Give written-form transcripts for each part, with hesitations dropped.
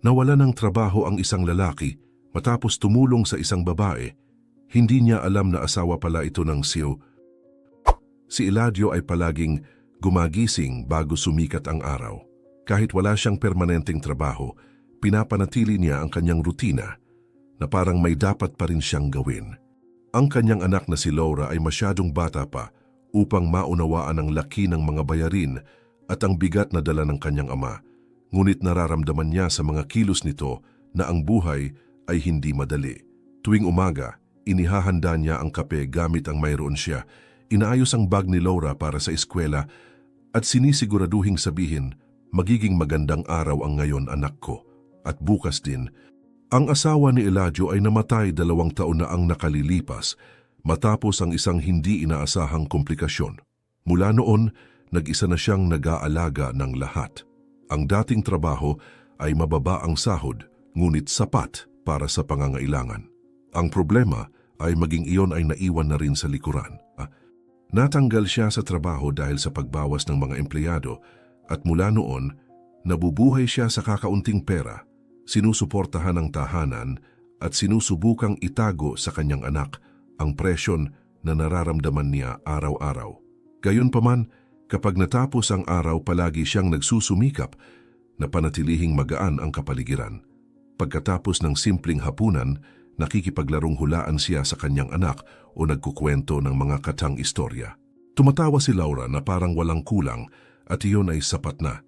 Nawala ng trabaho ang isang lalaki matapos tumulong sa isang babae. Hindi niya alam na asawa pala ito ng siyo. Si Eladio ay palaging gumagising bago sumikat ang araw. Kahit wala siyang permanenteng trabaho, pinapanatili niya ang kanyang rutina na parang may dapat pa rin siyang gawin. Ang kanyang anak na si Laura ay masyadong bata pa upang maunawaan ang laki ng mga bayarin at ang bigat na dala ng kanyang ama. Ngunit nararamdaman niya sa mga kilos nito na ang buhay ay hindi madali. Tuwing umaga, inihahanda niya ang kape gamit ang mayroon siya. Inaayos ang bag ni Laura para sa eskwela at sinisiguraduhing sabihin, magiging magandang araw ang ngayon anak ko. At bukas din, ang asawa ni Eladio ay namatay 2 taon na ang nakalilipas matapos ang isang hindi inaasahang komplikasyon. Mula noon, nag-isa na siyang nag-aalaga ng lahat. Ang dating trabaho ay mababa ang sahod, ngunit sapat para sa pangangailangan. Ang problema ay maging iyon ay naiwan na rin sa likuran. Natanggal siya sa trabaho dahil sa pagbawas ng mga empleyado at mula noon, nabubuhay siya sa kakaunting pera, sinusuportahan ang tahanan at sinusubukang itago sa kanyang anak ang presyon na nararamdaman niya araw-araw. Gayunpaman, kapag natapos ang araw, palagi siyang nagsusumikap na panatilihing magaan ang kapaligiran. Pagkatapos ng simpleng hapunan, nakikipaglarong hulaan siya sa kanyang anak o nagkukwento ng mga katang istorya. Tumatawa si Laura na parang walang kulang at iyon ay sapat na.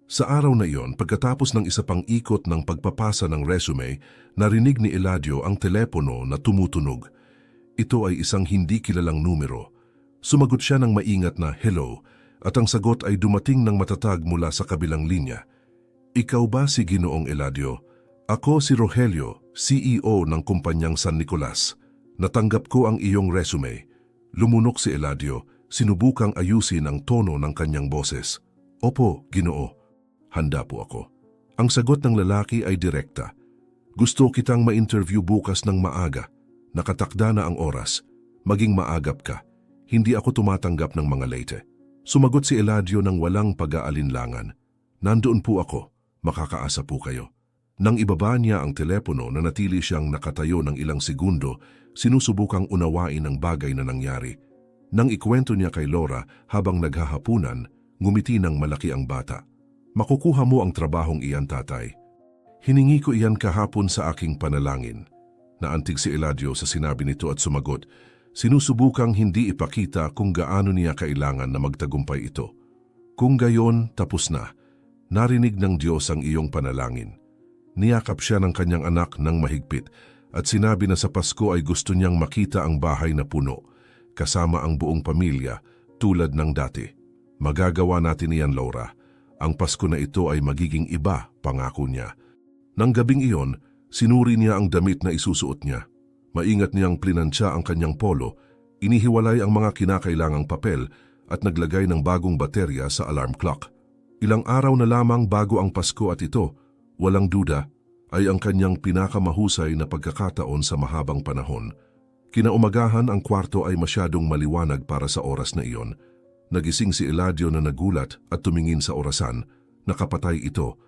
Sa araw na iyon, pagkatapos ng isa pang ikot ng pagpapasa ng resume, narinig ni Eladio ang telepono na tumutunog. Ito ay isang hindi kilalang numero. Sumagot siya ng maingat na hello at ang sagot ay dumating ng matatag mula sa kabilang linya. Ikaw ba si Ginoong Eladio? Ako si Rogelio, CEO ng kumpanyang San Nicolas. Natanggap ko ang iyong resume. Lumunok si Eladio, sinubukang ayusin ang tono ng kanyang boses. Opo, Ginoo. Handa po ako. Ang sagot ng lalaki ay direkta. Gusto kitang ma-interview bukas ng maaga. Nakatakda na ang oras. Maging maagap ka. Hindi ako tumatanggap ng mga late. Sumagot si Eladio ng walang pag-aalinlangan. Nandoon po ako. Makakaasa po kayo. Nang ibaba niya ang telepono, nanatili siyang nakatayo ng ilang segundo, sinusubukang unawain ang bagay na nangyari. Nang ikwento niya kay Laura habang naghahapunan, ngumiti ng malaki ang bata. Makukuha mo ang trabahong iyan, tatay. Hiningi ko iyan kahapon sa aking panalangin. Naantig si Eladio sa sinabi nito at sumagot, sinusubukang hindi ipakita kung gaano niya kailangan na magtagumpay ito. Kung gayon, tapos na. Narinig ng Diyos ang iyong panalangin. Niyakap siya ng kanyang anak ng mahigpit at sinabi na sa Pasko ay gusto niyang makita ang bahay na puno, kasama ang buong pamilya tulad ng dati. Magagawa natin iyan, Laura. Ang Pasko na ito ay magiging iba, pangako niya. Nang gabing iyon, sinuri niya ang damit na isusuot niya. Maingat niyang plinansya ang kanyang polo, inihiwalay ang mga kinakailangang papel at naglagay ng bagong baterya sa alarm clock. Ilang araw na lamang bago ang Pasko at ito, walang duda, ay ang kanyang pinakamahusay na pagkakataon sa mahabang panahon. Kinaumagahan ang kwarto ay masyadong maliwanag para sa oras na iyon. Nagising si Eladio na nagulat at tumingin sa orasan. Nakapatay ito.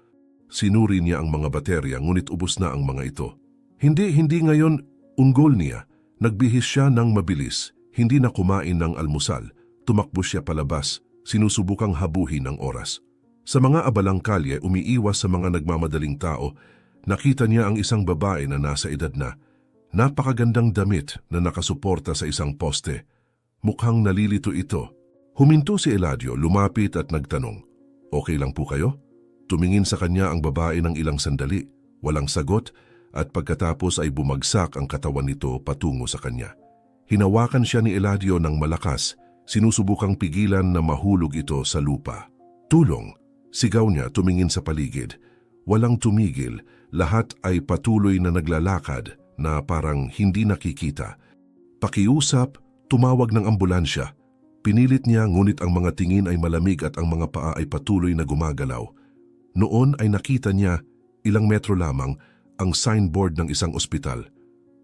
Sinuri niya ang mga baterya ngunit ubos na ang mga ito. Hindi ngayon unggol niya. Nagbihis siya ng mabilis. Hindi na kumain ng almusal. Tumakbo siya palabas. Sinusubukang habuhin ang oras. Sa mga abalang kalye, umiiwas sa mga nagmamadaling tao, nakita niya ang isang babae na nasa edad na. Napakagandang damit na nakasuporta sa isang poste. Mukhang nalilito ito. Huminto si Eladio, lumapit at nagtanong, okay lang po kayo? Tumingin sa kanya ang babae ng ilang sandali, walang sagot, at pagkatapos ay bumagsak ang katawan nito patungo sa kanya. Hinawakan siya ni Eladio ng malakas, sinusubukang pigilan na mahulog ito sa lupa. Tulong! Sigaw niya tumingin sa paligid. Walang tumigil, lahat ay patuloy na naglalakad na parang hindi nakikita. Pakiusap, tumawag ng ambulansya. Pinilit niya ngunit ang mga tingin ay malamig at ang mga paa ay patuloy na gumagalaw. Noon ay nakita niya, ilang metro lamang, ang signboard ng isang ospital.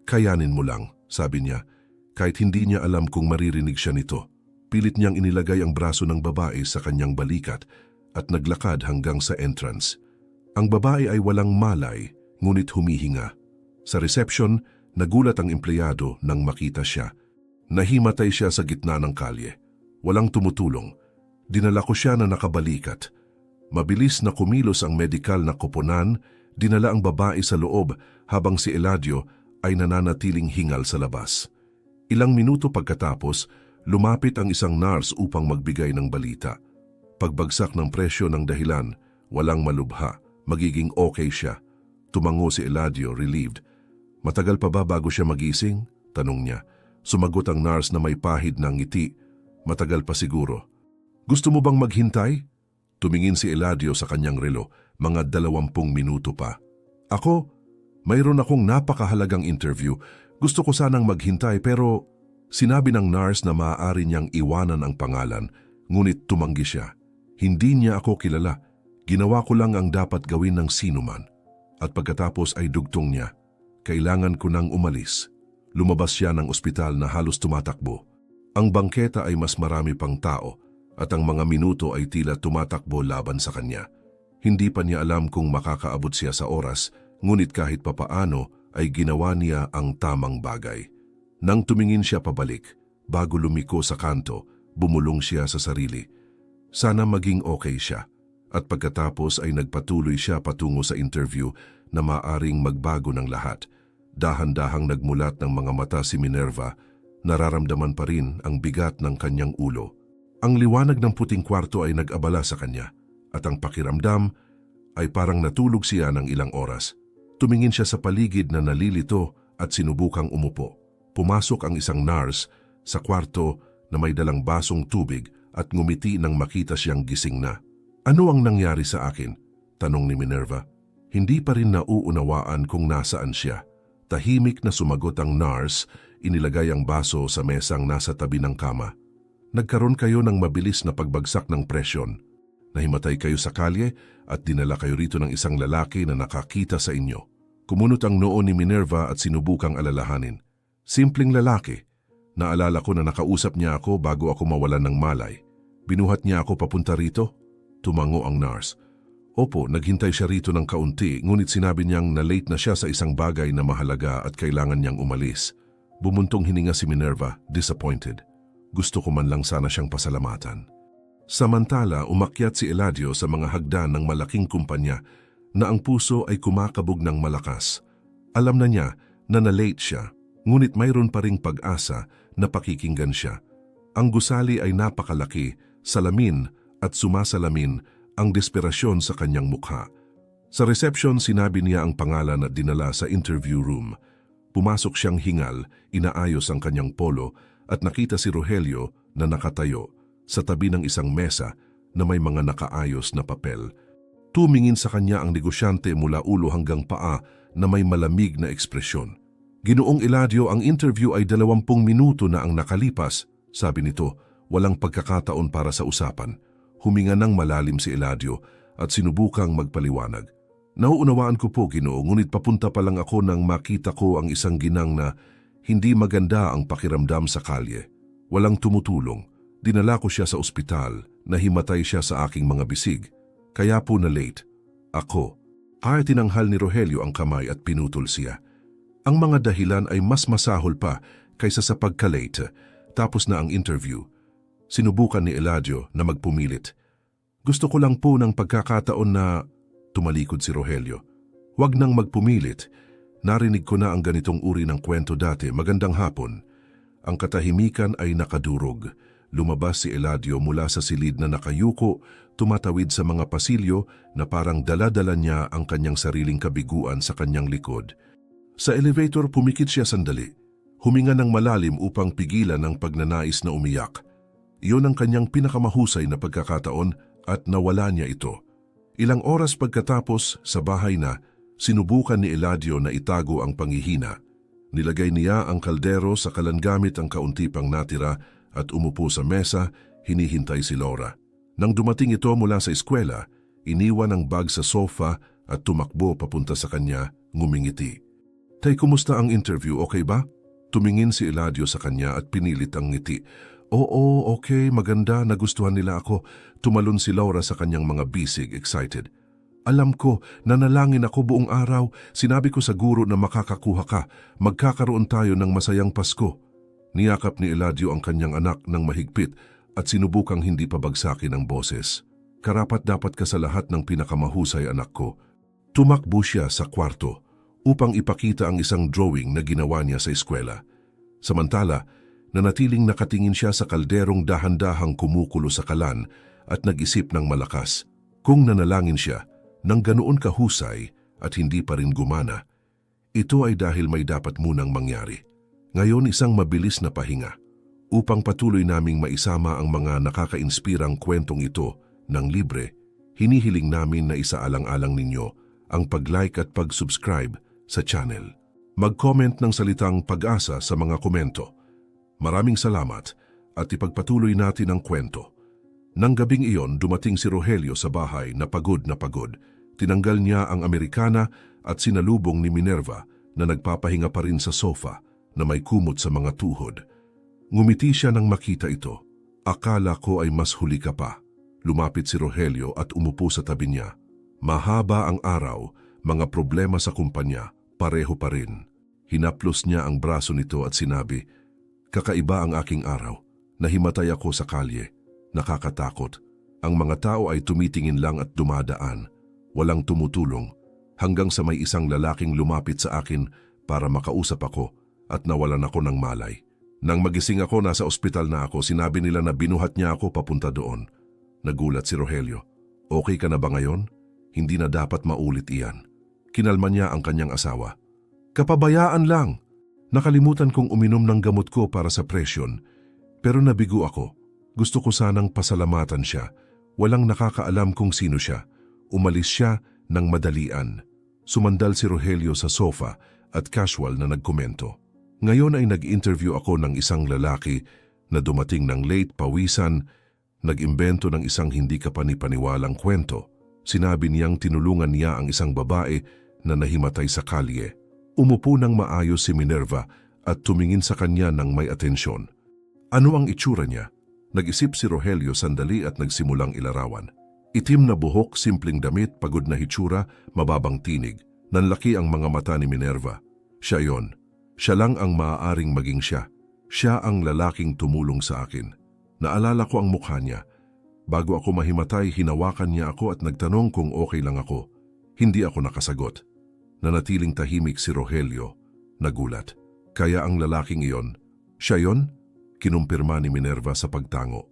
Kayanin mo lang, sabi niya, kahit hindi niya alam kung maririnig siya nito. Pilit niyang inilagay ang braso ng babae sa kanyang balikat at naglakad hanggang sa entrance. Ang babae ay walang malay, ngunit humihinga. Sa reception, nagulat ang empleyado nang makita siya. Nahimatay siya sa gitna ng kalye. Walang tumutulong. Dinala ko siya na nakabalikat. Mabilis na kumilos ang medikal na koponan, dinala ang babae sa loob habang si Eladio ay nananatiling hingal sa labas. Ilang minuto pagkatapos, lumapit ang isang nurse upang magbigay ng balita. Pagbagsak ng presyo ng dahilan, walang malubha, magiging okay siya. Tumango si Eladio, relieved. Matagal pa ba bago siya magising? Tanong niya. Sumagot ang nurse na may pahid ng ngiti. Matagal pa siguro. Gusto mo bang maghintay? Tumingin si Eladio sa kanyang relo, mga 20 minuto pa. Ako, mayroon akong napakahalagang interview. Gusto ko sanang maghintay pero sinabi ng nurse na maaari niyang iwanan ang pangalan, ngunit tumanggi siya. Hindi niya ako kilala. Ginawa ko lang ang dapat gawin ng sinuman. At pagkatapos ay dugtong niya. Kailangan ko nang umalis. Lumabas siya ng ospital na halos tumatakbo. Ang bangketa ay mas marami pang tao at ang mga minuto ay tila tumatakbo laban sa kanya. Hindi pa niya alam kung makakaabot siya sa oras, ngunit kahit papaano ay ginawa niya ang tamang bagay. Nang tumingin siya pabalik, bago lumiko sa kanto, bumulong siya sa sarili. Sana maging okay siya. At pagkatapos ay nagpatuloy siya patungo sa interview na maaring magbago ng lahat. Dahan-dahang nagmulat ng mga mata si Minerva, nararamdaman pa rin ang bigat ng kanyang ulo. Ang liwanag ng puting kwarto ay nag-abala sa kanya at ang pakiramdam ay parang natulog siya ng ilang oras. Tumingin siya sa paligid na nalilito at sinubukang umupo. Pumasok ang isang nurse sa kwarto na may dalang basong tubig at ngumiti nang makita siyang gising na. Ano ang nangyari sa akin? Tanong ni Minerva. Hindi pa rin nauunawaan kung nasaan siya. Tahimik na sumagot ang nurse, inilagay ang baso sa mesang nasa tabi ng kama. Nagkaroon kayo ng mabilis na pagbagsak ng presyon. Nahimatay kayo sa kalye at dinala kayo rito ng isang lalaki na nakakita sa inyo. Kumunot ang noo ni Minerva at sinubukang alalahanin. Simpleng lalaki. Naalala ko na nakausap niya ako bago ako mawalan ng malay. Binuhat niya ako papunta rito? Tumango ang nurse. Opo, naghintay siya rito ng kaunti, ngunit sinabi niyang na-late na siya sa isang bagay na mahalaga at kailangan niyang umalis. Bumuntong hininga si Minerva, disappointed. Gusto ko man lang sana siyang pasalamatan. Samantala, umakyat si Eladio sa mga hagdan ng malaking kumpanya na ang puso ay kumakabog ng malakas. Alam na niya na na-late siya, ngunit mayroon pa ring pag-asa na pakikinggan siya. Ang gusali ay napakalaki, salamin at sumasalamin ang desperasyon sa kanyang mukha. Sa reception, sinabi niya ang pangalan at dinala sa interview room. Pumasok siyang hingal, inaayos ang kanyang polo at nakita si Rogelio na nakatayo sa tabi ng isang mesa na may mga nakaayos na papel. Tumingin sa kanya ang negosyante mula ulo hanggang paa na may malamig na ekspresyon. Ginoong Eladio, ang interview ay 20 minuto na ang nakalipas, sabi nito, walang pagkakataon para sa usapan. Huminga ng malalim si Eladio at sinubukang magpaliwanag. Nauunawaan ko po, Ginoo, ngunit papunta pa lang ako nang makita ko ang isang ginang na hindi maganda ang pakiramdam sa kalye. Walang tumutulong. Dinala ko siya sa ospital, nahimatay siya sa aking mga bisig. Kaya po na late. Ako. Tinanghal ni Rogelio ang kamay at pinutol siya. Ang mga dahilan ay mas masahol pa kaysa sa pagka-late. Tapos na ang interview. Sinubukan ni Eladio na magpumilit. Gusto ko lang po ng pagkakataon na... Tumalikod si Rogelio. Huwag nang magpumilit. Narinig ko na ang ganitong uri ng kwento dati. Magandang hapon. Ang katahimikan ay nakadurog. Lumabas si Eladio mula sa silid na nakayuko, tumatawid sa mga pasilyo na parang dala-dala niya ang kanyang sariling kabiguan sa kanyang likod. Sa elevator, pumikit siya sandali. Huminga ng malalim upang pigilan ang pagnanais na umiyak. Iyon ang kanyang pinakamahusay na pagkakataon at nawala niya ito. Ilang oras pagkatapos, sa bahay na, sinubukan ni Eladio na itago ang panghihina. Nilagay niya ang kaldero sa kalangamit ang kaunti pang natira at umupo sa mesa, hinihintay si Laura. Nang dumating ito mula sa eskwela, iniwan ang bag sa sofa at tumakbo papunta sa kanya, ngumingiti. Tay, kumusta ang interview, okay ba? Tumingin si Eladio sa kanya at pinilit ang ngiti. Oo, okay, maganda, nagustuhan nila ako. Tumalon si Laura sa kanyang mga bisig, excited. Alam ko, nanalangin ako buong araw. Sinabi ko sa guro na makakakuha ka. Magkakaroon tayo ng masayang Pasko. Niyakap ni Eladio ang kanyang anak ng mahigpit at sinubukang hindi pabagsakin ang boses. Karapat-dapat ka sa lahat ng pinakamahusay, anak ko. Tumakbo siya sa kwarto upang ipakita ang isang drawing na ginawa niya sa eskwela. Samantala, nanatiling nakatingin siya sa kalderong dahan-dahang kumukulo sa kalan at nag-isip ng malakas. Kung nanalangin siya, nang ganoon kahusay at hindi pa rin gumana, ito ay dahil may dapat munang mangyari. Ngayon isang mabilis na pahinga. Upang patuloy naming maisama ang mga nakaka-inspirang kwentong ito ng libre, hinihiling namin na isaalang-alang ninyo ang pag-like at pag-subscribe sa channel. Mag-comment ng salitang pag-asa sa mga komento. Maraming salamat at ipagpatuloy natin ang kwento. Nang gabing iyon, dumating si Rogelio sa bahay na pagod na pagod. Tinanggal niya ang Amerikana at sinalubong ni Minerva na nagpapahinga pa rin sa sofa na may kumot sa mga tuhod. Ngumiti siya nang makita ito. Akala ko ay mas huli ka pa. Lumapit si Rogelio at umupo sa tabi niya. Mahaba ang araw, mga problema sa kumpanya, pareho pa rin. Hinaplos niya ang braso nito at sinabi, "Kakaiba ang aking araw. Nahimatay ako sa kalye. Nakakatakot. Ang mga tao ay tumitingin lang at dumadaan. Walang tumutulong, hanggang sa may isang lalaking lumapit sa akin para makausap ako at nawalan ako ng malay. Nang magising ako, nasa ospital na ako. Sinabi nila na binuhat niya ako papunta doon." Nagulat si Rogelio. "Okay ka na ba ngayon? Hindi na dapat maulit iyan." Kinalma niya ang kanyang asawa. "Kapabayaan lang. Nakalimutan kong uminom ng gamot ko para sa presyon. Pero nabigo ako. Gusto ko sanang pasalamatan siya. Walang nakakaalam kung sino siya." Umalis siya ng madalian. Sumandal si Rogelio sa sofa at casual na nagkomento. "Ngayon ay nag-interview ako ng isang lalaki na dumating ng late, pawisan, nag-imbento ng isang hindi kapanipaniwalang kwento. Sinabi niyang tinulungan niya ang isang babae na nahimatay sa kalye." Umupo ng maayos si Minerva at tumingin sa kanya ng may atensyon. Ano ang itsura niya? Nag-isip si Rogelio sandali at nagsimulang ilarawan. Itim na buhok, simpleng damit, pagod na hitsura, mababang tinig. Nanlaki ang mga mata ni Minerva. Siya yon. Siya lang ang maaaring maging siya. Siya ang lalaking tumulong sa akin. Naalala ko ang mukha niya. Bago ako mahimatay, hinawakan niya ako at nagtanong kung okay lang ako. Hindi ako nakasagot. Nanatiling tahimik si Rogelio. Nagulat. Kaya ang lalaking iyon, siya yon? Kinumpirma ni Minerva sa pagtango.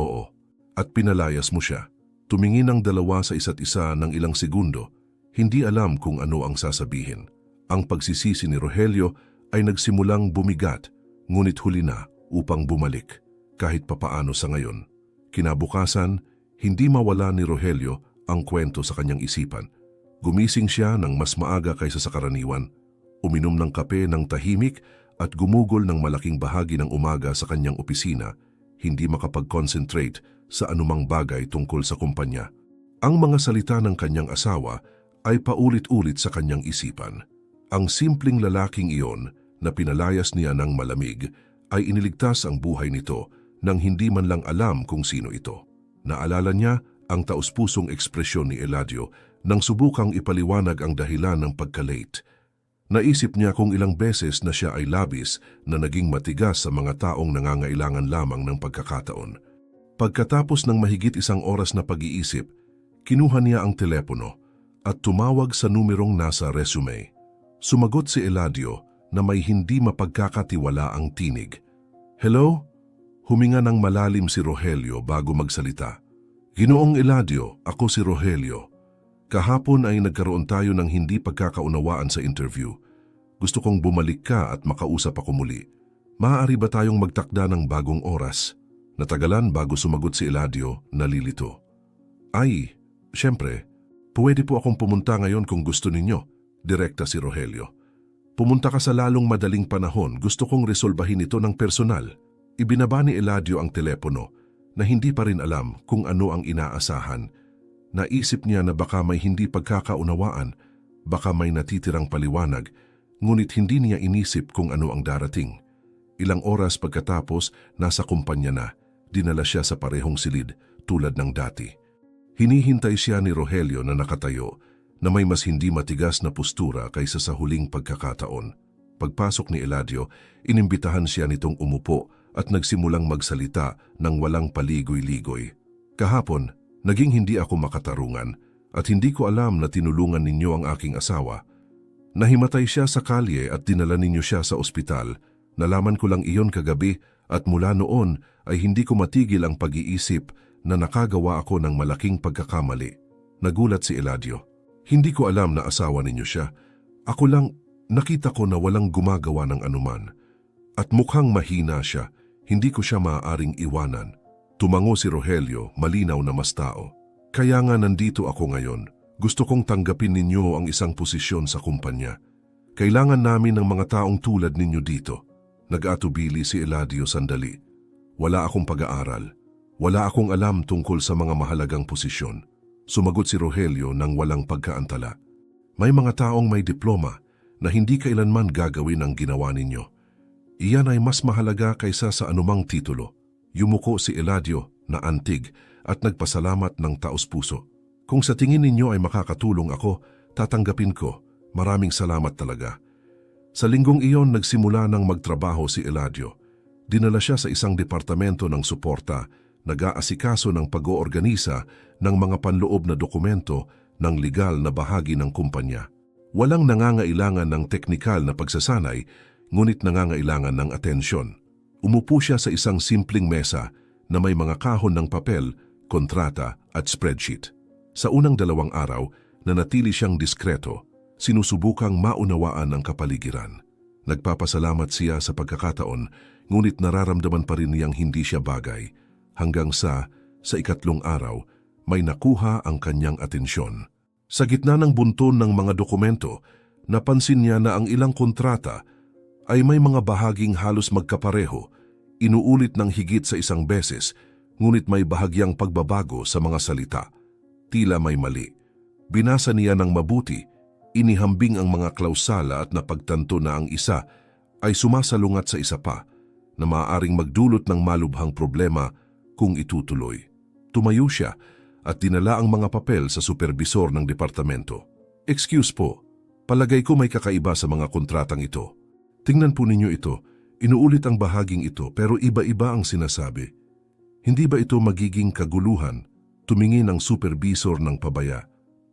Oo. At pinalayas mo siya. Tumingin ang dalawa sa isa't isa ng ilang segundo, hindi alam kung ano ang sasabihin. Ang pagsisisi ni Rogelio ay nagsimulang bumigat, ngunit huli na upang bumalik, kahit papaano sa ngayon. Kinabukasan, hindi mawala ni Rogelio ang kwento sa kanyang isipan. Gumising siya ng mas maaga kaysa sa karaniwan, uminom ng kape ng tahimik at gumugol ng malaking bahagi ng umaga sa kanyang opisina, hindi makapag-concentrate sa anumang bagay tungkol sa kumpanya. Ang mga salita ng kanyang asawa ay paulit-ulit sa kanyang isipan. Ang simpleng lalaking iyon na pinalayas niya ng malamig ay iniligtas ang buhay nito nang hindi man lang alam kung sino ito. Naalala niya ang taus-pusong ekspresyon ni Eladio nang subukang ipaliwanag ang dahilan ng pagka-late. Naisip niya kung ilang beses na siya ay labis na naging matigas sa mga taong nangangailangan lamang ng pagkakataon. Pagkatapos ng mahigit isang oras na pag-iisip, kinuha niya ang telepono at tumawag sa numerong nasa resume. Sumagot si Eladio na may hindi mapagkakatiwala ang tinig. "Hello?" Huminga ng malalim si Rogelio bago magsalita. "Ginoong Eladio, ako si Rogelio. Kahapon ay nagkaroon tayo ng hindi pagkakaunawaan sa interview. Gusto kong bumalik ka at makausap ako muli. Maaari ba tayong magtakda ng bagong oras?" Natagalan bago sumagot si Eladio, nalilito. "Ay, siyempre, pwede po akong pumunta ngayon kung gusto ninyo," direkta si Rogelio. "Pumunta ka sa lalong madaling panahon, gusto kong resolbahin ito ng personal." Ibinaba ni Eladio ang telepono na hindi pa rin alam kung ano ang inaasahan. Naisip niya na baka may hindi pagkakaunawaan, baka may natitirang paliwanag, ngunit hindi niya inisip kung ano ang darating. Ilang oras pagkatapos, nasa kumpanya na. Dinala siya sa parehong silid tulad ng dati. Hinihintay siya ni Rogelio na nakatayo, na may mas hindi matigas na postura kaysa sa huling pagkakataon. Pagpasok ni Eladio, inimbitahan siya nitong umupo at nagsimulang magsalita ng walang paligoy-ligoy. Kahapon, naging hindi ako makatarungan at hindi ko alam na tinulungan ninyo ang aking asawa. Nahimatay siya sa kalye at dinala ninyo siya sa ospital. Nalaman ko lang iyon kagabi at mula noon ay hindi ko matigil ang pag-iisip na nakagawa ako ng malaking pagkakamali. Nagulat si Eladio. Hindi ko alam na asawa ninyo siya. Ako lang, nakita ko na walang gumagawa ng anuman. At mukhang mahina siya, hindi ko siya maaaring iwanan. Tumango si Rogelio, malinaw na mas tao. Kaya nga nandito ako ngayon. Gusto kong tanggapin ninyo ang isang posisyon sa kumpanya. Kailangan namin ng mga taong tulad ninyo dito. Nag-atubili si Eladio sandali. Wala akong pag-aaral. Wala akong alam tungkol sa mga mahalagang posisyon. Sumagot si Rogelio nang walang pagkaantala. May mga taong may diploma na hindi kailanman gagawin ang ginawa ninyo. Iyan ay mas mahalaga kaysa sa anumang titulo. Yumuko si Eladio na antig at nagpasalamat ng taos-puso. Kung sa tingin ninyo ay makakatulong ako, tatanggapin ko. Maraming salamat talaga. Sa linggong iyon nagsimula ng magtrabaho si Eladio. Dinala siya sa isang departamento ng suporta, nag-aasikaso ng pag-oorganisa ng mga panloob na dokumento ng legal na bahagi ng kumpanya. Walang nangangailangan ng teknikal na pagsasanay, ngunit nangangailangan ng atensyon. Umupo siya sa isang simpleng mesa na may mga kahon ng papel, kontrata at spreadsheet. Sa unang 2 araw, nanatili siyang diskreto, sinusubukang maunawaan ang kapaligiran. Nagpapasalamat siya sa pagkakataon, ngunit nararamdaman pa rin niyang hindi siya bagay. Hanggang sa 3 araw, may nakuha ang kanyang atensyon. Sa gitna ng bunton ng mga dokumento, napansin niya na ang ilang kontrata ay may mga bahaging halos magkapareho, inuulit ng higit sa 1 beses, ngunit may bahagyang pagbabago sa mga salita. Tila may mali. Binasa niya ng mabuti, inihambing ang mga klausala at napagtanto na ang isa ay sumasalungat sa isa pa na maaaring magdulot ng malubhang problema kung itutuloy. Tumayo siya at dinala ang mga papel sa supervisor ng departamento. Excuse po, palagay ko may kakaiba sa mga kontratang ito. Tingnan po ninyo ito, inuulit ang bahaging ito pero iba-iba ang sinasabi. Hindi ba ito magiging kaguluhan? Tumingin ang supervisor ng pabaya.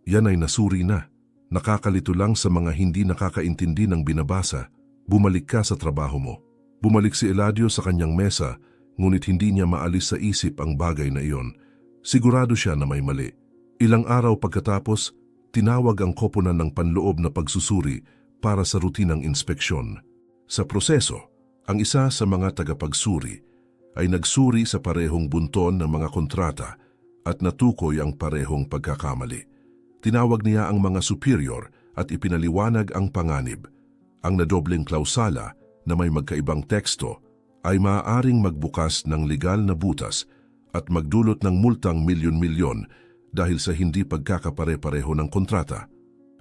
Yan ay nasuri na. Nakakalito lang sa mga hindi nakakaintindi ng binabasa. Bumalik ka sa trabaho mo. Bumalik si Eladio sa kanyang mesa, ngunit hindi niya maalis sa isip ang bagay na iyon. Sigurado siya na may mali. Ilang araw pagkatapos, tinawag ang koponan ng panloob na pagsusuri para sa rutinang inspeksyon. Sa proseso, ang isa sa mga tagapagsuri ay nagsuri sa parehong bunton ng mga kontrata at natukoy ang parehong pagkakamali. Tinawag niya ang mga superior at ipinaliwanag ang panganib. Ang nadobleng klausala na may magkaibang teksto ay maaaring magbukas ng legal na butas at magdulot ng multang milyon-milyon dahil sa hindi pagkakapare-pareho ng kontrata.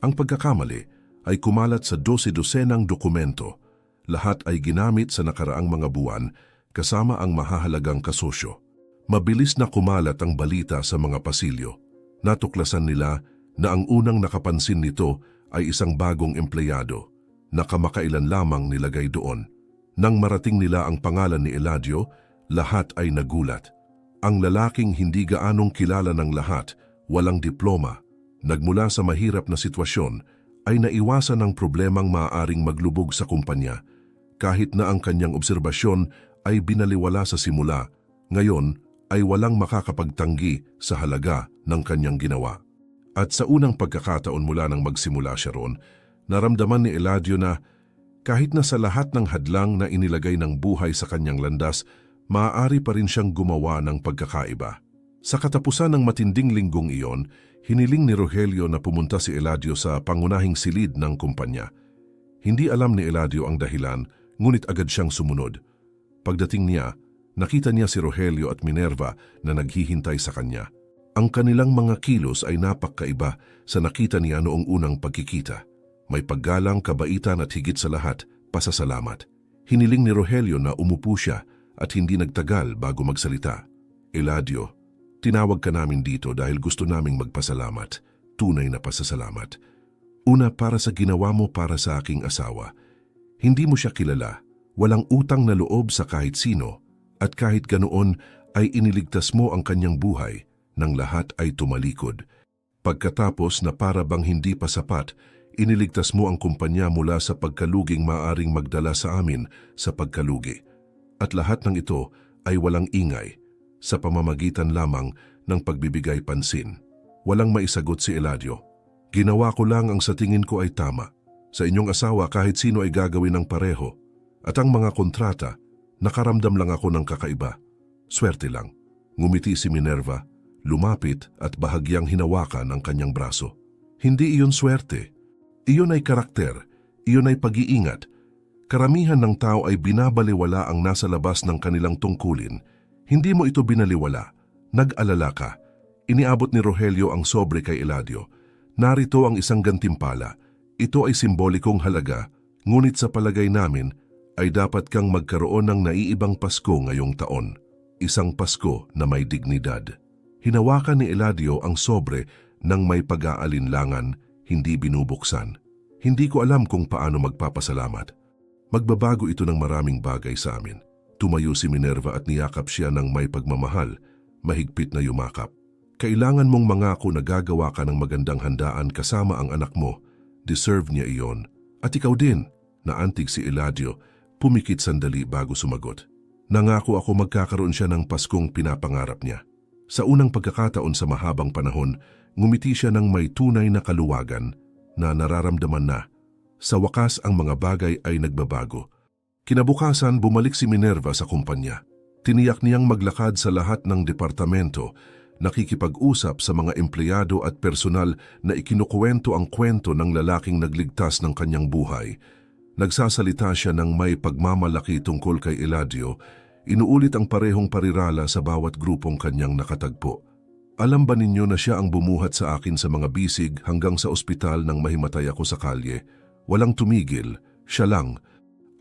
Ang pagkakamali ay kumalat sa 12 dokumento. Lahat ay ginamit sa nakaraang mga buwan kasama ang mahahalagang kasosyo. Mabilis na kumalat ang balita sa mga pasilyo. Natuklasan nila na ang unang nakapansin nito ay isang bagong empleyado na kamakailan lamang nilagay doon. Nang marating nila ang pangalan ni Eladio, lahat ay nagulat. Ang lalaking hindi gaanong kilala ng lahat, walang diploma, nagmula sa mahirap na sitwasyon, ay naiwasan ang problemang maaaring maglubog sa kumpanya. Kahit na ang kanyang obserbasyon ay binaliwala sa simula, ngayon ay walang makakapagtanggi sa halaga ng kanyang ginawa. At sa unang pagkakataon mula nang magsimula siya roon, naramdaman ni Eladio na kahit na sa lahat ng hadlang na inilagay ng buhay sa kanyang landas, maaari pa rin siyang gumawa ng pagkakaiba. Sa katapusan ng matinding linggong iyon, hiniling ni Rogelio na pumunta si Eladio sa pangunahing silid ng kumpanya. Hindi alam ni Eladio ang dahilan, ngunit agad siyang sumunod. Pagdating niya, nakita niya si Rogelio at Minerva na naghihintay sa kanya. Ang kanilang mga kilos ay napakaiba sa nakita niya noong unang pagkikita. May paggalang, kabaitan at higit sa lahat, pasasalamat. Hiniling ni Rogelio na umupo siya at hindi nagtagal bago magsalita. Eladio, Tinawag ka namin dito dahil gusto naming magpasalamat, tunay na pasasalamat. Una, para sa ginawa mo para sa aking asawa. Hindi mo siya kilala, walang utang na loob sa kahit sino, at kahit ganoon ay iniligtas mo ang kanyang buhay, nang lahat ay tumalikod. Pagkatapos na para bang hindi pa sapat, iniligtas mo ang kumpanya mula sa pagkaluging maaring magdala sa amin sa pagkalugi. At lahat ng ito ay walang ingay, sa pamamagitan lamang ng pagbibigay pansin. Walang maisagot si Eladio. Ginawa ko lang ang sa tingin ko ay tama. Sa inyong asawa kahit sino ay gagawin ng pareho. At ang mga kontrata, nakaramdam lang ako ng kakaiba. Swerte lang. Ngumiti si Minerva, lumapit at bahagyang hinawakan ang kanyang braso. Hindi iyon swerte. Iyon ay karakter, iyon ay pag-iingat. Karamihan ng tao ay binabaliwala ang nasa labas ng kanilang tungkulin. Hindi mo ito binaliwala. Nag-alala ka. Iniabot ni Rogelio ang sobre kay Eladio. Narito ang isang gantimpala. Ito ay simbolikong halaga, ngunit sa palagay namin ay dapat kang magkaroon ng naiibang Pasko ngayong taon. Isang Pasko na may dignidad. Hinawakan ni Eladio ang sobre nang may pag-aalinlangan, hindi binubuksan. Hindi ko alam kung paano magpapasalamat. Magbabago ito ng maraming bagay sa amin. Tumayo si Minerva at niyakap siya ng may pagmamahal, mahigpit na yumakap. Kailangan mong mangako na gagawa ka ng magandang handaan kasama ang anak mo. Deserve niya iyon. At ikaw din, naantig si Eladio, pumikit sandali bago sumagot. Nangako ako magkakaroon siya ng Paskong pinapangarap niya. Sa unang pagkakataon sa mahabang panahon, ngumiti siya ng may tunay na kaluwagan na nararamdaman na. Sa wakas ang mga bagay ay nagbabago. Kinabukasan bumalik si Minerva sa kumpanya. Tiniyak niyang maglakad sa lahat ng departamento, nakikipag-usap sa mga empleyado at personal na ikinukuwento ang kwento ng lalaking nagligtas ng kanyang buhay. Nagsasalita siya ng may pagmamalaki tungkol kay Eladio, inuulit ang parehong parirala sa bawat grupong kanyang nakatagpo. Alam ba ninyo na siya ang bumuhat sa akin sa mga bisig hanggang sa ospital nang mahimatay ako sa kalye? Walang tumigil, siya lang,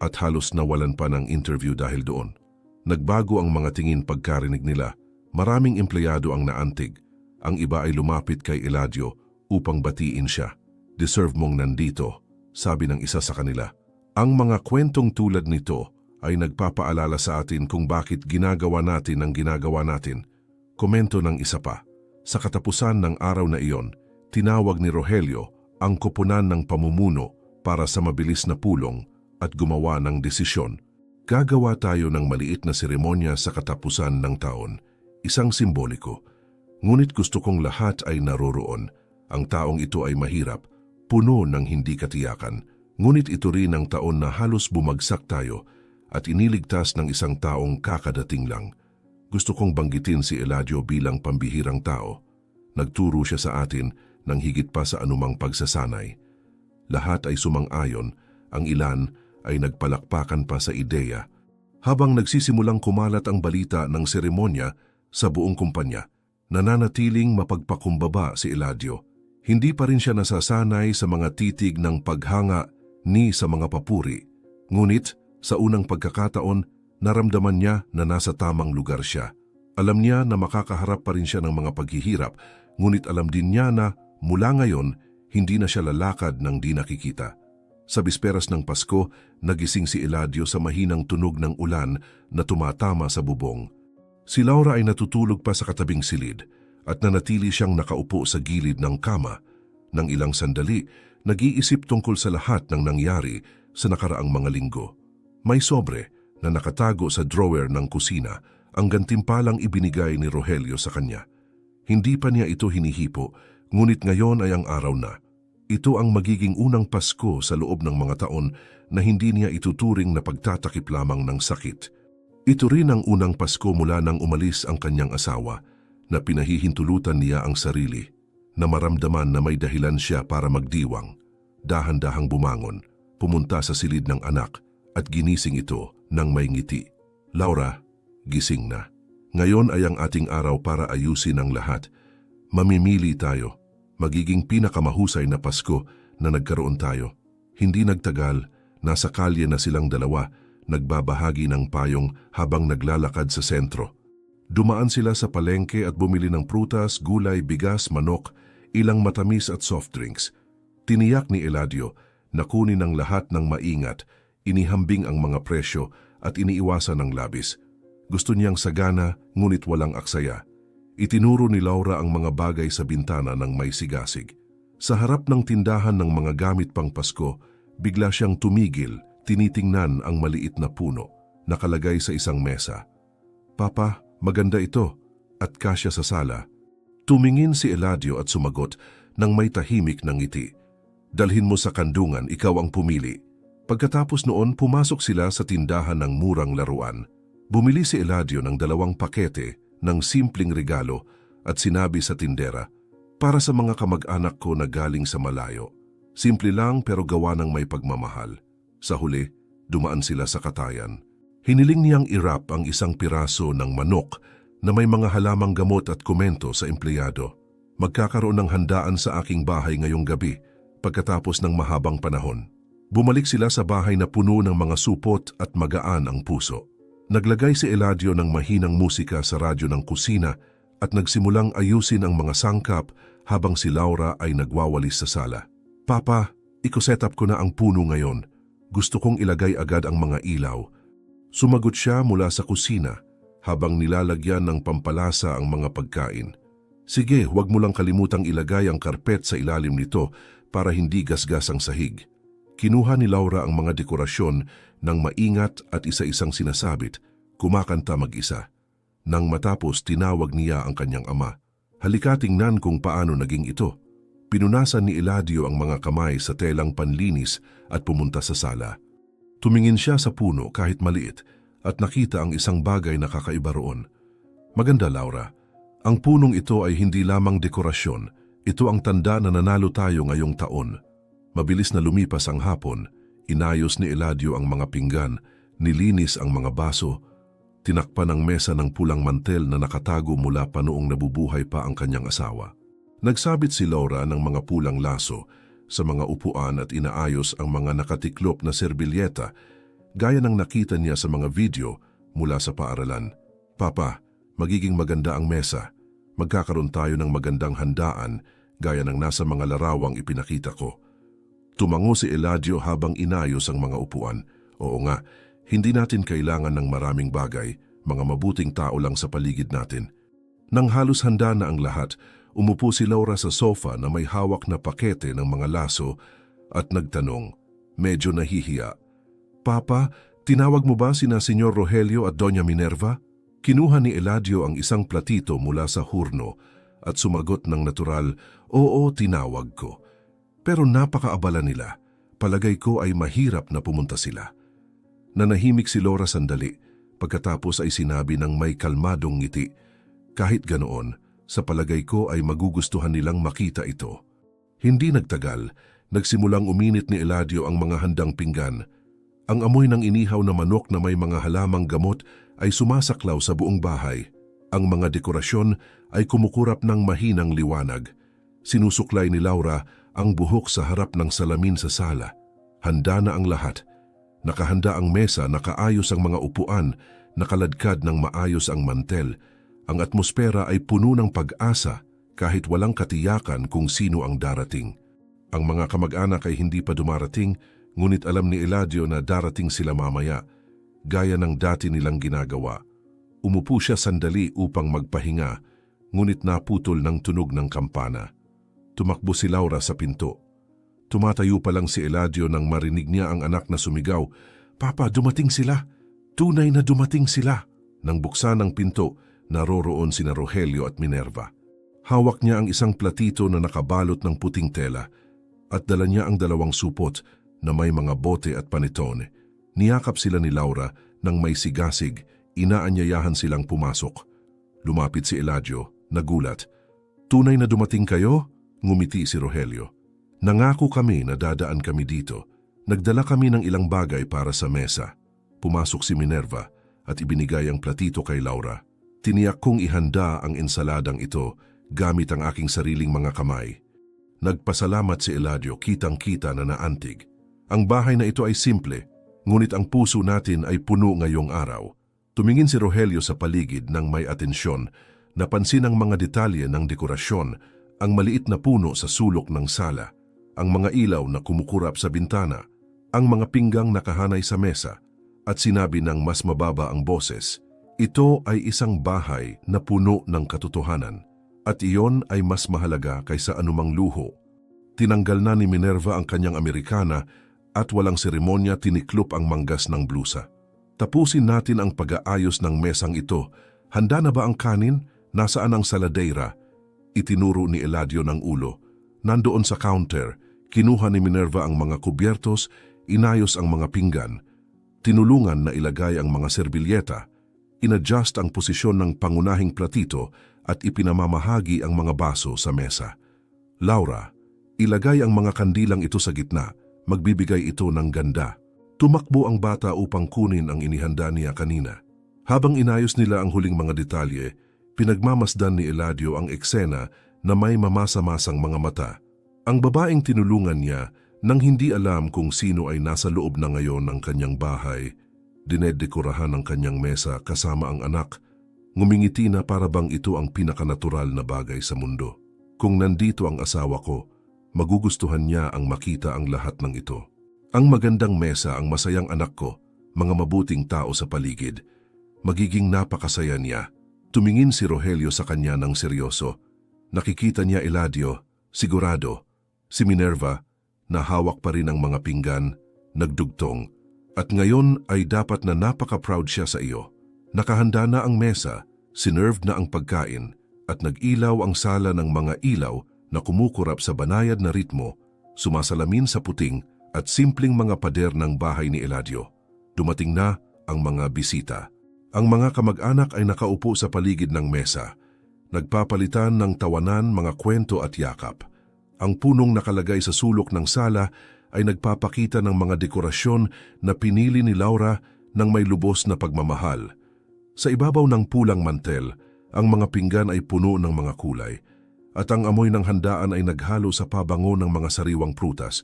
at halos nawalan pa ng interview dahil doon. Nagbago ang mga tingin pagkarinig nila. Maraming empleyado ang naantig. Ang iba ay lumapit kay Eladio upang batiin siya. Deserve mong nandito, sabi ng isa sa kanila. Ang mga kwentong tulad nito ay nagpapaalala sa atin kung bakit ginagawa natin ang ginagawa natin. Komento ng isa pa. Sa katapusan ng araw na iyon, tinawag ni Rogelio ang koponan ng pamumuno para sa mabilis na pulong at gumawa ng desisyon. Gagawa tayo ng maliit na seremonya sa katapusan ng taon. Isang simboliko. Ngunit gusto kong lahat ay naroroon. Ang taong ito ay mahirap, puno ng hindi katiyakan. Ngunit ito rin ang taon na halos bumagsak tayo at iniligtas ng isang taong kakadating lang. Gusto kong banggitin si Eladio bilang pambihirang tao. Nagturo siya sa atin ng higit pa sa anumang pagsasanay. Lahat ay sumang-ayon, ang ilan ay nagpalakpakan pa sa ideya. Habang nagsisimulang kumalat ang balita ng seremonya sa buong kumpanya, nananatiling mapagpakumbaba si Eladio. Hindi pa rin siya nasasanay sa mga titig ng paghanga ni sa mga papuri. Ngunit sa unang pagkakataon, naramdaman niya na nasa tamang lugar siya. Alam niya na makakaharap pa rin siya ng mga paghihirap, ngunit alam din niya na mula ngayon, hindi na siya lalakad ng di nakikita. Sa bisperas ng Pasko, nagising si Eladio sa mahinang tunog ng ulan na tumatama sa bubong. Si Laura ay natutulog pa sa katabing silid at nanatili siyang nakaupo sa gilid ng kama. Nang ilang sandali, nag-iisip tungkol sa lahat ng nangyari sa nakaraang mga linggo. May sobre na nakatago sa drawer ng kusina ang gantimpalang ibinigay ni Rogelio sa kanya. Hindi pa niya ito hinihipo, ngunit ngayon ay ang araw na. Ito ang magiging unang Pasko sa loob ng mga taon na hindi niya ituturing na pagtatakip lamang ng sakit. Ito rin ang unang Pasko mula nang umalis ang kanyang asawa na pinahihintulutan niya ang sarili, na maramdaman na may dahilan siya para magdiwang. Dahan-dahang bumangon, pumunta sa silid ng anak at ginising ito ng may ngiti. Laura, gising na. Ngayon ay ang ating araw para ayusin ang lahat. Mamimili tayo. Magiging pinakamahusay na Pasko na nagkaroon tayo. Hindi nagtagal, nasa kalye na silang dalawa, nagbabahagi ng payong habang naglalakad sa sentro. Dumaan sila sa palengke at bumili ng prutas, gulay, bigas, manok, ilang matamis at soft drinks. Tiniyak ni Eladio na kunin ang lahat ng maingat, inihambing ang mga presyo at iniiwasan ng labis. Gusto niyang sagana ngunit walang aksaya. Itinuro ni Laura ang mga bagay sa bintana ng may sigasig. Sa harap ng tindahan ng mga gamit pang Pasko, bigla siyang tumigil, tinitingnan ang maliit na puno, nakalagay sa isang mesa. "Papa, maganda ito at kasya sa sala." Tumingin si Eladio at sumagot nang may tahimik ng ngiti. "Dalhin mo sa kandungan, ikaw ang pumili." Pagkatapos noon, pumasok sila sa tindahan ng murang laruan. Bumili si Eladio ng 2 pakete ng simpleng regalo at sinabi sa tindera, "Para sa mga kamag-anak ko na galing sa malayo." Simple lang pero gawa ng may pagmamahal. Sa huli, dumaan sila sa katayan. Hiniling niyang irap ang isang piraso ng manok na may mga halamang gamot at komento sa empleyado. "Magkakaroon ng handaan sa aking bahay ngayong gabi pagkatapos ng mahabang panahon." Bumalik sila sa bahay na puno ng mga supot at magaan ang puso. Naglagay si Eladio ng mahinang musika sa radyo ng kusina at nagsimulang ayusin ang mga sangkap habang si Laura ay nagwawalis sa sala. "Papa, iko-set up ko na ang puno ngayon. Gusto kong ilagay agad ang mga ilaw." Sumagot siya mula sa kusina habang nilalagyan ng pampalasa ang mga pagkain. "Sige, huwag mo lang kalimutang ilagay ang karpet sa ilalim nito para hindi gasgas ang sahig." Kinuha ni Laura ang mga dekorasyon ng maingat at isa-isang sinasabit, kumakanta mag-isa. Nang matapos, tinawag niya ang kanyang ama. "Halika, tingnan kung paano naging ito." Pinunasan ni Eladio ang mga kamay sa telang panlinis at pumunta sa sala. Tumingin siya sa puno kahit maliit at nakita ang isang bagay na kakaiba roon. "Maganda, Laura. Ang punong ito ay hindi lamang dekorasyon. Ito ang tanda na nanalo tayo ngayong taon." Mabilis na lumipas ang hapon, inayos ni Eladio ang mga pinggan, nilinis ang mga baso, tinakpan ang mesa ng pulang mantel na nakatago mula pa noong nabubuhay pa ang kanyang asawa. Nagsabit si Laura ng mga pulang laso sa mga upuan at inaayos ang mga nakatiklop na serbilyeta gaya ng nakita niya sa mga video mula sa paaralan. "Papa, magiging maganda ang mesa. Magkakaroon tayo ng magandang handaan gaya ng nasa mga larawang ipinakita ko." Tumango si Eladio habang inayos ang mga upuan. "Oo nga, hindi natin kailangan ng maraming bagay, mga mabuting tao lang sa paligid natin." Nang halos handa na ang lahat, umupo si Laura sa sofa na may hawak na pakete ng mga laso at nagtanong, medyo nahihiya, "Papa, tinawag mo ba sina Senyor Rogelio at Doña Minerva?" Kinuha ni Eladio ang isang platito mula sa hurno at sumagot ng natural, "Oo, tinawag ko." Pero napakaabala nila. Palagay ko ay mahirap na pumunta sila. Nanahimik si Laura sandali, pagkatapos ay sinabi ng may kalmadong ngiti, "Kahit ganoon, sa palagay ko ay magugustuhan nilang makita ito." Hindi nagtagal, nagsimulang uminit ni Eladio ang mga handang pinggan. Ang amoy ng inihaw na manok na may mga halamang gamot ay sumasaklaw sa buong bahay. Ang mga dekorasyon ay kumukurap ng mahinang liwanag. Sinusuklay ni Laura ang buhok sa harap ng salamin sa sala. Handa na ang lahat. Nakahanda ang mesa, nakaayos ang mga upuan, nakaladkad ng maayos ang mantel. Ang atmosfera ay puno ng pag-asa kahit walang katiyakan kung sino ang darating. Ang mga kamag-anak ay hindi pa dumarating, ngunit alam ni Eladio na darating sila mamaya, gaya ng dati nilang ginagawa. Umupo siya sandali upang magpahinga, ngunit naputol ng tunog ng kampana. Tumakbo si Laura sa pinto. Tumatayo pa lang si Eladio nang marinig niya ang anak na sumigaw, "Papa, dumating sila! Tunay na dumating sila!" Nang buksan ang pinto, naroroon sina Rogelio at Minerva. Hawak niya ang isang platito na nakabalot ng puting tela at dala niya ang 2 supot na may mga bote at panetone. Niyakap sila ni Laura nang may sigasig, inaanyayahan silang pumasok. Lumapit si Eladio, nagulat. "Tunay na dumating kayo?" Ngumiti si Rogelio. "Nangako kami na dadaan kami dito. Nagdala kami ng ilang bagay para sa mesa." Pumasok si Minerva at ibinigay ang platito kay Laura. "Tiniyak kong ihanda ang ensaladang ito gamit ang aking sariling mga kamay." Nagpasalamat si Eladio, kitang-kita na naantig. Ang bahay na ito ay simple, ngunit ang puso natin ay puno ngayong araw. Tumingin si Rogelio sa paligid ng may atensyon, napansin ang mga detalye ng dekorasyon, ang maliit na puno sa sulok ng sala, ang mga ilaw na kumukurap sa bintana, ang mga pinggang nakahanay sa mesa, at sinabi ng mas mababa ang boses, "Ito ay isang bahay na puno ng katotohanan, at iyon ay mas mahalaga kaysa anumang luho." Tinanggal na ni Minerva ang kanyang Amerikana at walang seremonya tiniklop ang manggas ng blusa. "Tapusin natin ang pag-aayos ng mesang ito. Handa na ba ang kanin? Nasaan ang saladeira?" Itinuro ni Eladio ng ulo. Nandoon sa counter, kinuha ni Minerva ang mga kubyertos, inayos ang mga pinggan, tinulungan na ilagay ang mga serbilyeta, inadjust ang posisyon ng pangunahing platito at ipinamamahagi ang mga baso sa mesa. "Laura, ilagay ang mga kandilang ito sa gitna, magbibigay ito ng ganda." Tumakbo ang bata upang kunin ang inihanda niya kanina. Habang inayos nila ang huling mga detalye, pinagmamasdan ni Eladio ang eksena na may mamasa-masang mga mata. Ang babaeng tinulungan niya nang hindi alam kung sino ay nasa loob na ngayon ng kanyang bahay. Dinedekurahan ang kanyang mesa kasama ang anak. Ngumingiti na para bang ito ang pinakanatural na bagay sa mundo. Kung nandito ang asawa ko, magugustuhan niya ang makita ang lahat ng ito. Ang magandang mesa, ang masayang anak ko, mga mabuting tao sa paligid. Magiging napakasaya niya. Tumingin si Rogelio sa kanya ng seryoso. Nakikita niya Eladio, sigurado. Si Minerva, na hawak pa rin ang mga pinggan, nagdugtong. At ngayon ay dapat na napaka-proud siya sa iyo. Nakahanda na ang mesa, sinerved na ang pagkain, at nag-ilaw ang sala ng mga ilaw na kumukurap sa banayad na ritmo, sumasalamin sa puting at simpleng mga pader ng bahay ni Eladio. Dumating na ang mga bisita. Ang mga kamag-anak ay nakaupo sa paligid ng mesa, nagpapalitan ng tawanan, mga kwento at yakap. Ang punong nakalagay sa sulok ng sala ay nagpapakita ng mga dekorasyon na pinili ni Laura ng may lubos na pagmamahal. Sa ibabaw ng pulang mantel, ang mga pinggan ay puno ng mga kulay, at ang amoy ng handaan ay naghalo sa pabango ng mga sariwang prutas.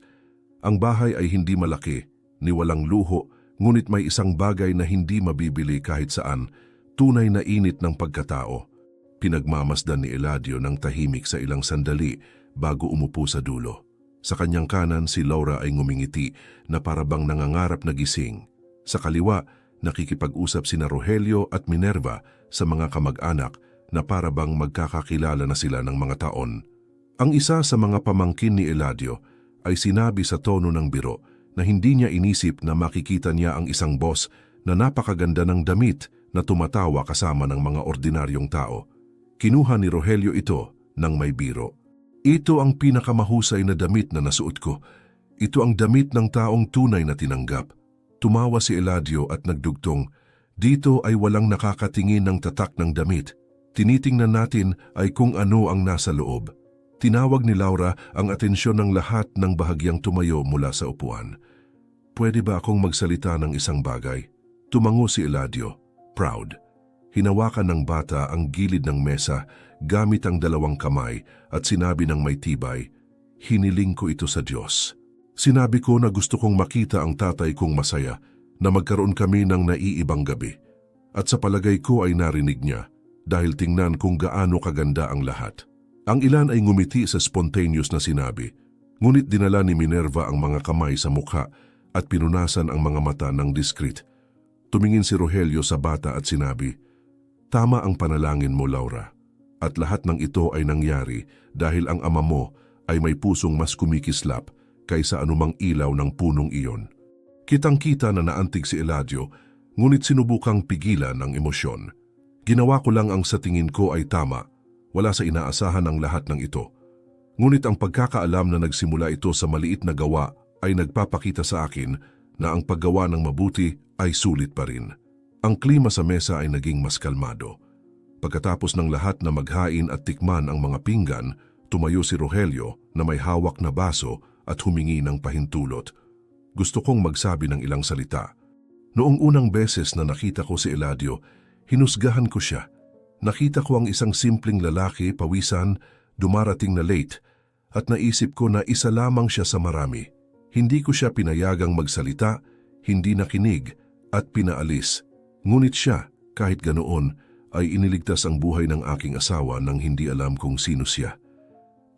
Ang bahay ay hindi malaki, ni walang luho, ngunit may isang bagay na hindi mabibili kahit saan, tunay na init ng pagkatao. Pinagmamasdan ni Eladio ng tahimik sa ilang sandali bago umupo sa dulo. Sa kanyang kanan, si Laura ay ngumingiti na parabang nangangarap na gising. Sa kaliwa, nakikipag-usap sina Rogelio at Minerva sa mga kamag-anak na parabang magkakakilala na sila ng mga taon. Ang isa sa mga pamangkin ni Eladio ay sinabi sa tono ng biro na hindi niya inisip na makikita niya ang isang boss na napakaganda ng damit na tumatawa kasama ng mga ordinaryong tao. Kinuha ni Rogelio ito ng may biro. "Ito ang pinakamahusay na damit na nasuot ko. Ito ang damit ng taong tunay na tinanggap." Tumawa si Eladio at nagdugtong, "Dito ay walang nakakatingin ng tatak ng damit. Tinitingnan natin ay kung ano ang nasa loob." Tinawag ni Laura ang atensyon ng lahat ng bahagyang tumayo mula sa upuan. "Pwede ba akong magsalita ng isang bagay?" Tumango si Eladio, proud. Hinawakan ng bata ang gilid ng mesa gamit ang dalawang kamay at sinabi ng may tibay, "Hiniling ko ito sa Diyos. Sinabi ko na gusto kong makita ang tatay kong masaya, na magkaroon kami ng naiibang gabi. At sa palagay ko ay narinig niya dahil tingnan kung gaano kaganda ang lahat." Ang ilan ay ngumiti sa spontaneous na sinabi, ngunit dinala ni Minerva ang mga kamay sa mukha at pinunasan ang mga mata ng diskret. Tumingin si Rogelio sa bata at sinabi, "Tama ang panalangin mo, Laura. At lahat ng ito ay nangyari dahil ang ama mo ay may pusong mas kumikislap kaysa anumang ilaw ng punong iyon." Kitang-kita na naantig si Eladio, ngunit sinubukang pigilan ang emosyon. "Ginawa ko lang ang sa tingin ko ay tama. Wala sa inaasahan ang lahat ng ito. Ngunit ang pagkakaalam na nagsimula ito sa maliit na gawa ay nagpapakita sa akin na ang paggawa ng mabuti ay sulit pa rin." Ang klima sa mesa ay naging mas kalmado. Pagkatapos ng lahat na maghain at tikman ang mga pinggan, tumayo si Rogelio na may hawak na baso at humingi ng pahintulot. "Gusto kong magsabi ng ilang salita. Noong unang beses na nakita ko si Eladio, hinusgahan ko siya. Nakita ko ang isang simpleng lalaki, pawisan, dumarating na late, at naisip ko na isa lamang siya sa marami. Hindi ko siya pinayagang magsalita, hindi nakinig, at pinaalis. Ngunit siya, Kahit ganoon, ay iniligtas ang buhay ng aking asawa nang hindi alam kung sino siya.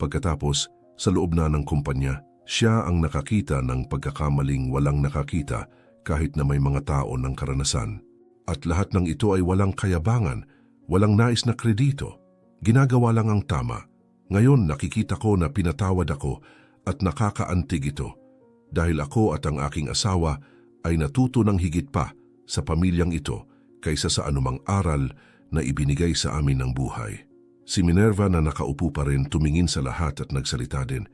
Pagkatapos, sa loob na ng kumpanya, siya ang nakakita ng pagkakamaling walang nakakita kahit na may mga tao ng karanasan. At lahat ng ito ay walang kayabangan, walang nais na kredito. Ginagawa lang ang tama. Ngayon nakikita ko na pinatawad ako at nakakaantig ito dahil ako at ang aking asawa ay natuto ng higit pa sa pamilyang ito kaysa sa anumang aral na ibinigay sa amin ng buhay. Si Minerva na nakaupo pa rin tumingin sa lahat at nagsalita din.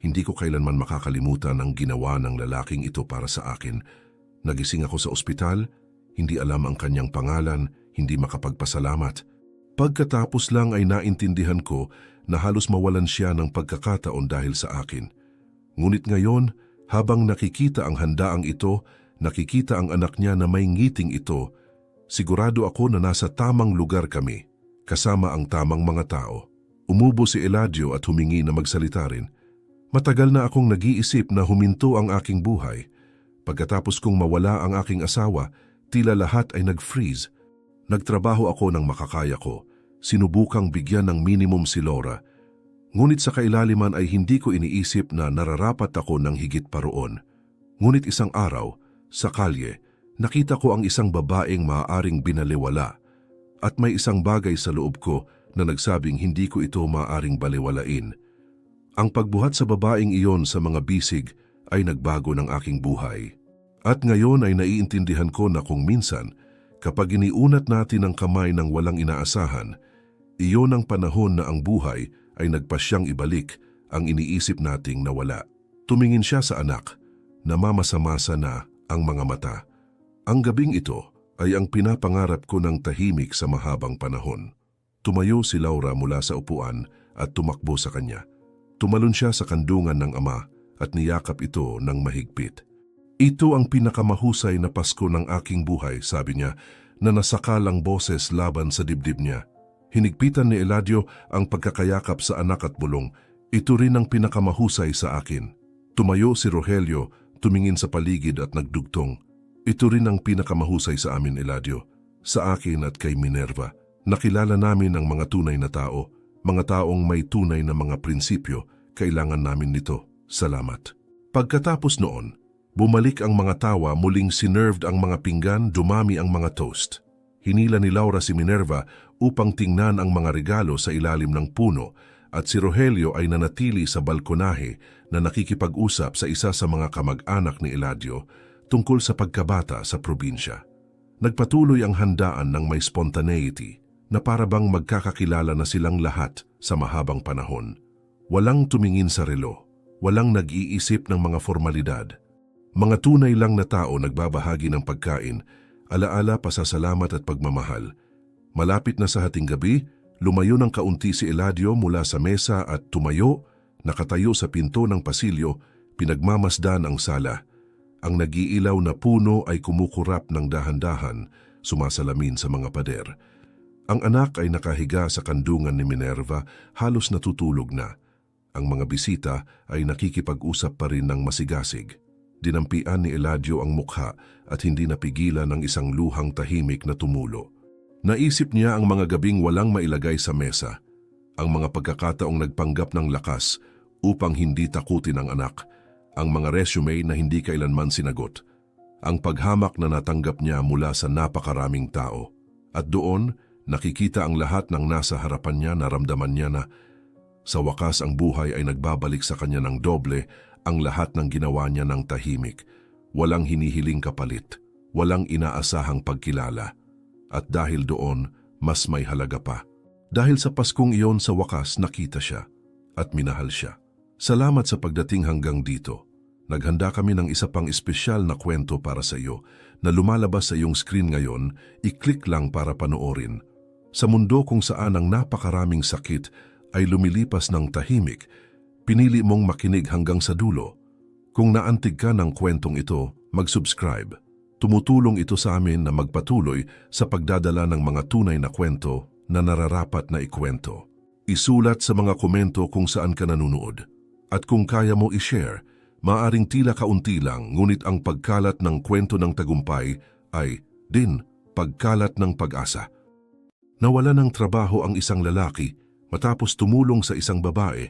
Hindi ko kailanman makakalimutan ang ginawa ng lalaking ito para sa akin. Nagising ako sa ospital, hindi alam ang kanyang pangalan, hindi makapagpasalamat. Pagkatapos lang ay naintindihan ko na halos mawalan siya ng pagkakataon dahil sa akin. Ngunit ngayon, habang nakikita ang handaang ito, nakikita ang anak niya na may ngiting ito, sigurado ako na nasa tamang lugar kami, kasama ang tamang mga tao. Umubo si Eladio at humingi na magsalita rin. Matagal na akong nag-iisip na huminto ang aking buhay. Pagkatapos kong mawala ang aking asawa, tila lahat ay nag-freeze. Nagtrabaho ako ng makakaya ko. Sinubukang bigyan ng minimum si Laura. Ngunit sa kailaliman ay hindi ko iniisip na nararapat ako ng higit pa roon. Ngunit isang araw, sa kalye, nakita ko ang isang babaeng maaaring binaliwala. At may isang bagay sa loob ko na nagsabing hindi ko ito maaaring baliwalain. Ang pagbuhat sa babaeng iyon sa mga bisig ay nagbago ng aking buhay. At ngayon ay naiintindihan ko na kung minsan, kapag iniunat natin ang kamay ng walang inaasahan, iyon ang panahon na ang buhay ay nagpasyang ibalik ang iniisip nating nawala. Tumingin siya sa anak, namamasama-masa na ang mga mata. Ang gabing ito ay ang pinapangarap ko ng tahimik sa mahabang panahon. Tumayo si Laura mula sa upuan at tumakbo sa kanya. Tumalon siya sa kandungan ng ama at niyakap ito ng mahigpit. Ito ang pinakamahusay na Pasko ng aking buhay, sabi niya, na nasakalang boses laban sa dibdib niya. Hinigpitan ni Eladio ang pagkakayakap sa anak at bulong. Ito rin ang pinakamahusay sa akin. Tumayo si Rogelio, tumingin sa paligid at nagdugtong. Ito rin ang pinakamahusay sa amin, Eladio. Sa akin at kay Minerva. Nakilala namin ang mga tunay na tao. Mga taong may tunay na mga prinsipyo, kailangan namin nito. Salamat. Pagkatapos noon, bumalik ang mga tawa, muling sinerved ang mga pinggan, dumami ang mga toast. Hinila ni Laura si Minerva upang tingnan ang mga regalo sa ilalim ng puno at si Rogelio ay nanatili sa balkonahe na nakikipag-usap sa isa sa mga kamag-anak ni Eladio tungkol sa pagkabata sa probinsya. Nagpatuloy ang handaan ng may spontaneity na para bang magkakakilala na silang lahat sa mahabang panahon. Walang tumingin sa relo, walang nag-iisip ng mga formalidad. Mga tunay lang na tao nagbabahagi ng pagkain, alaala, pasasalamat at pagmamahal. Malapit na sa hating gabi, lumayo ng kaunti si Eladio mula sa mesa at tumayo, nakatayo sa pinto ng pasilyo, pinagmamasdan ang sala. Ang nag-iilaw na puno ay kumukurap ng dahan-dahan, sumasalamin sa mga pader. Ang anak ay nakahiga sa kandungan ni Minerva, halos natutulog na. Ang mga bisita ay nakikipag-usap pa rin ng masigasig. Dinampian ni Eladio ang mukha at hindi napigilan ng isang luhang tahimik na tumulo. Naisip niya ang mga gabing walang mailagay sa mesa, ang mga pagkakataong nagpanggap ng lakas upang hindi takutin ang anak, ang mga resume na hindi kailanman sinagot, ang paghamak na natanggap niya mula sa napakaraming tao. At doon, nakikita ang lahat ng nasa harapan niya, naramdaman niya na sa wakas ang buhay ay nagbabalik sa kanya ng doble, ang lahat ng ginawa niya ng tahimik. Walang hinihiling kapalit, walang inaasahang pagkilala. At dahil doon, mas may halaga pa. Dahil sa Paskong iyon sa wakas nakita siya at minahal siya. Salamat sa pagdating hanggang dito. Naghanda kami ng isa pang espesyal na kwento para sa iyo na lumalabas sa iyong screen ngayon, i-click lang para panoorin. Sa mundo kung saan ang napakaraming sakit ay lumilipas ng tahimik, pinili mong makinig hanggang sa dulo. Kung naantig ka ng kwentong ito, mag-subscribe. Tumutulong ito sa amin na magpatuloy sa pagdadala ng mga tunay na kwento na nararapat na ikwento. Isulat sa mga komento kung saan ka nanonood. At kung kaya mo i-share, maaring tila kaunti lang, ngunit ang pagkalat ng kwento ng tagumpay ay din pagkalat ng pag-asa. Nawala ng trabaho ang isang lalaki matapos tumulong sa isang babae